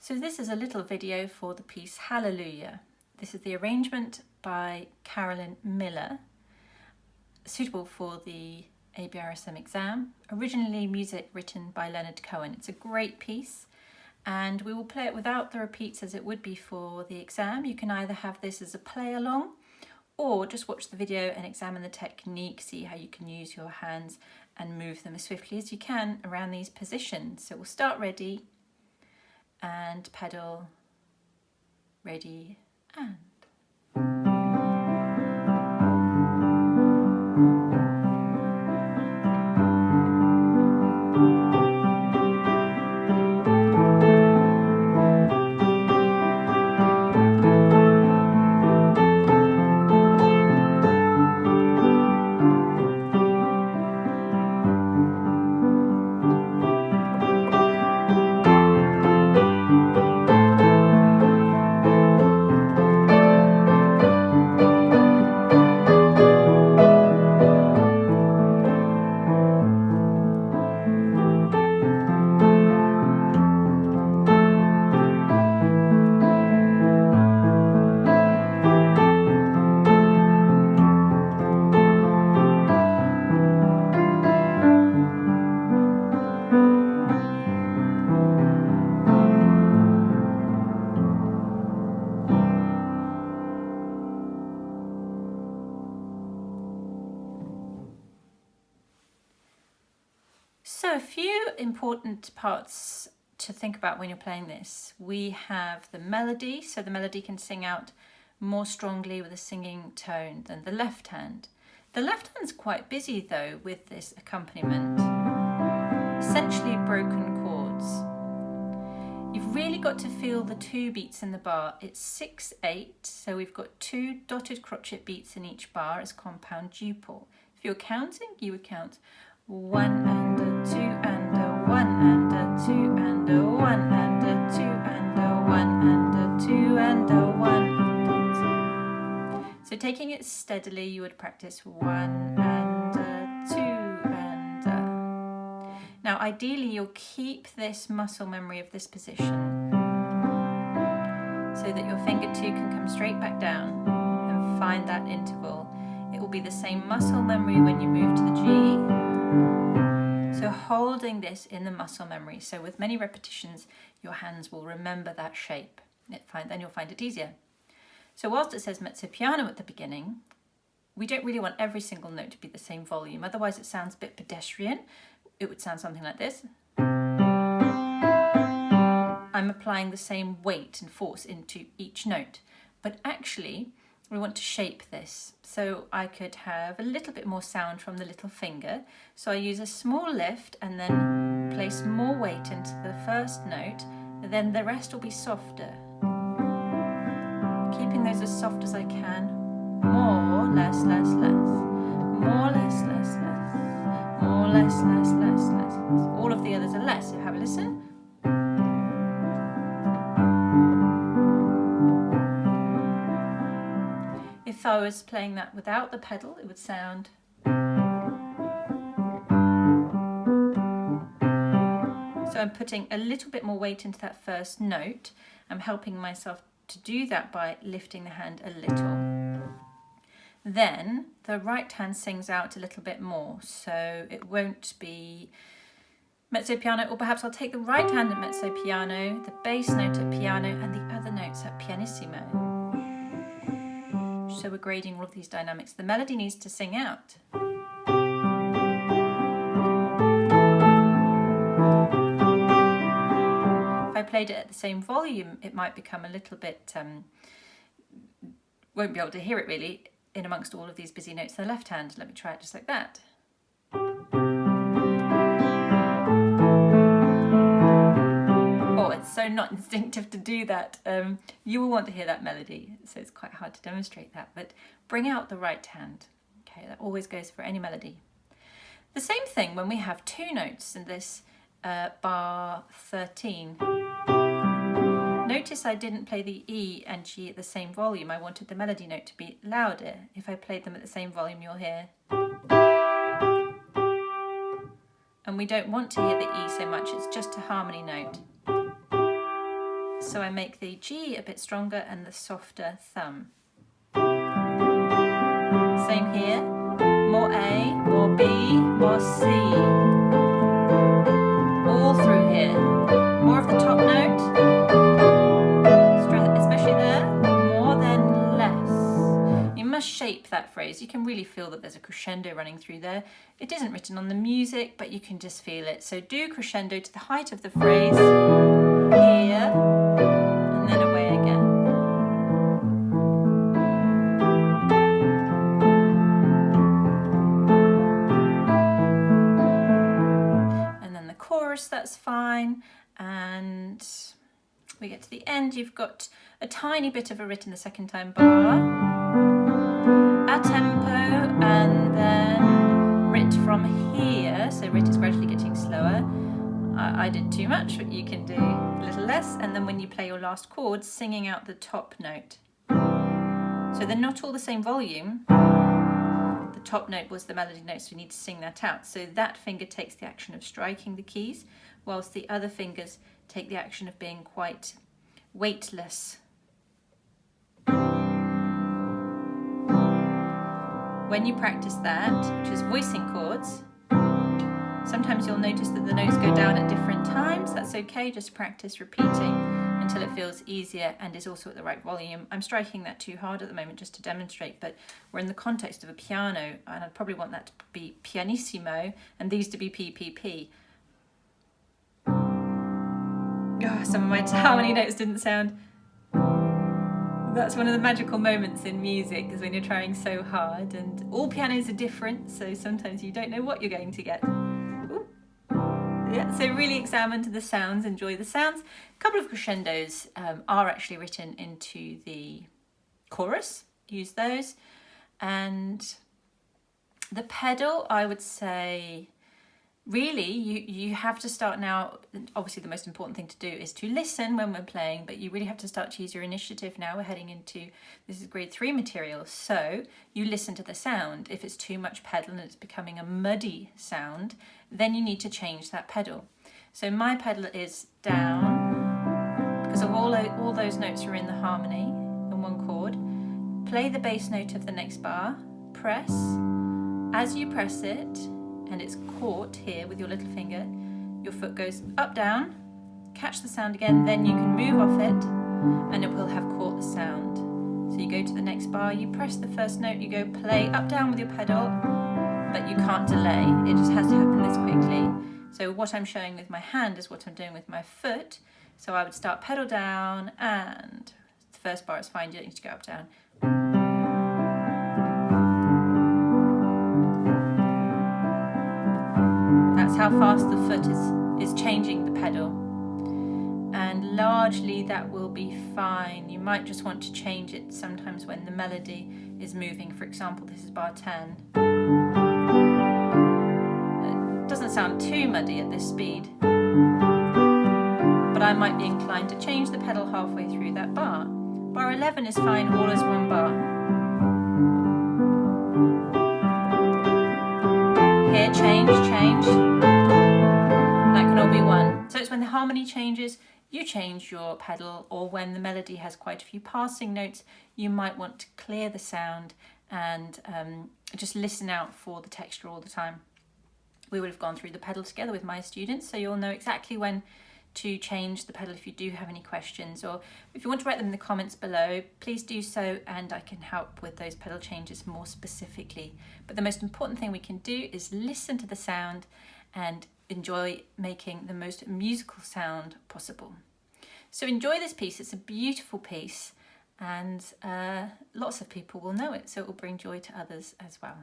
So this is a little video for the piece Hallelujah. This is the arrangement by Carolyn Miller, suitable for the ABRSM exam. Originally music written by Leonard Cohen. It's a great piece and we will play it without the repeats as it would be for the exam. You can either have this as a play along or just watch the video and examine the technique, see how you can use your hands and move them as swiftly as you can around these positions. So we'll start ready and pedal, ready and. So a few important parts to think about when you're playing this. We have the melody, so the melody can sing out more strongly with a singing tone than the left hand. The left hand's quite busy though with this accompaniment. Essentially broken chords. You've really got to feel the 2 beats in the bar. It's 6/8, so we've got 2 dotted crotchet beats in each bar as compound duple. If you're counting, you would count 1 and a 2 and a 1 and a 2 and a 1 and a 2 and a 1 and a 2 and a 1 and a 2. So taking it steadily, you would practice 1 and a 2 and a. Now ideally you'll keep this muscle memory of this position so that your finger 2 can come straight back down and find that interval. It will be the same muscle memory when you move to the G. So holding this in the muscle memory, so with many repetitions your hands will remember that shape, then you'll find it easier. So whilst it says mezzo piano at the beginning, we don't really want every single note to be the same volume, otherwise it sounds a bit pedestrian. It would sound something like this. I'm applying the same weight and force into each note, but actually we want to shape this, so I could have a little bit more sound from the little finger. So I use a small lift and then place more weight into the first note, then the rest will be softer. Keeping those as soft as I can. More, less, less, less. More, less, less, less. More, less, less, less, less. All of the others are less, so have a listen. If I was playing that without the pedal, it would sound. So I'm putting a little bit more weight into that first note. I'm helping myself to do that by lifting the hand a little. Then the right hand sings out a little bit more, so it won't be mezzo piano, or perhaps I'll take the right hand at mezzo piano, the bass note at piano, and the other notes at pianissimo. So we're grading all of these dynamics. The melody needs to sing out. If I played it at the same volume, it might become a little bit, won't be able to hear it really in amongst all of these busy notes in the left hand. Let me try it just like that. It's so not instinctive to do that. You will want to hear that melody, so it's quite hard to demonstrate that, but bring out the right hand. Okay, that always goes for any melody. The same thing when we have 2 notes in this bar 13. Notice I didn't play the E and G at the same volume. I wanted the melody note to be louder. If I played them at the same volume, you'll hear. And we don't want to hear the E so much, it's just a harmony note. so I make the G a bit stronger and the softer thumb. Same here, more A, more B, more C. All through here. More of the top note, especially there, more than less. You must shape that phrase. You can really feel that there's a crescendo running through there. It isn't written on the music, but you can just feel it. So do crescendo to the height of the phrase, here, and then away again. And then the chorus, that's fine. And we get to the end, you've got a tiny bit of a writ in the second time bar, a tempo, and then writ from here, so writ is gradually getting slower. I did too much, but you can do a little less, and then when you play your last chord, singing out the top note. So they're not all the same volume. The top note was the melody note, so we need to sing that out. So that finger takes the action of striking the keys, whilst the other fingers take the action of being quite weightless. When you practice that, which is voicing chords, sometimes you'll notice that the notes go down at different times. That's okay, just practice repeating until it feels easier and is also at the right volume. I'm striking that too hard at the moment just to demonstrate, but we're in the context of a piano and I'd probably want that to be pianissimo and these to be PPP. Oh, some of my harmony notes didn't sound. That's one of the magical moments in music, is when you're trying so hard, and all pianos are different, so sometimes you don't know what you're going to get. Ooh. Yeah, so really examine the sounds, enjoy the sounds. A couple of crescendos are actually written into the chorus, use those. And the pedal, I would say, really, you have to start now. Obviously, the most important thing to do is to listen when we're playing, but you really have to start to use your initiative now. We're heading into, this is grade 3 material, so you listen to the sound. If it's too much pedal and it's becoming a muddy sound, then you need to change that pedal. So my pedal is down, because of all those notes are in the harmony in one chord. Play the bass note of the next bar, press. As you press it, and it's caught here with your little finger, your foot goes up, down, catch the sound again, then you can move off it and it will have caught the sound. So you go to the next bar, you press the first note, you go play up, down with your pedal, but you can't delay, it just has to happen this quickly. So what I'm showing with my hand is what I'm doing with my foot. So I would start pedal down, and the first bar is fine, you don't need to go up, down. That's how fast the foot is changing the pedal, and largely that will be fine. You might just want to change it sometimes when the melody is moving. For example, this is bar 10. It doesn't sound too muddy at this speed, but I might be inclined to change the pedal halfway through that bar. Bar 11 is fine, all as one bar. Here, change, that can all be one. So it's when the harmony changes, you change your pedal, or when the melody has quite a few passing notes, you might want to clear the sound and just listen out for the texture all the time. We would have gone through the pedal together with my students, so you'll know exactly when to change the pedal if you do have any questions, or if you want to write them in the comments below, please do so and I can help with those pedal changes more specifically. But the most important thing we can do is listen to the sound and enjoy making the most musical sound possible. So enjoy this piece, it's a beautiful piece, and lots of people will know it, so it will bring joy to others as well.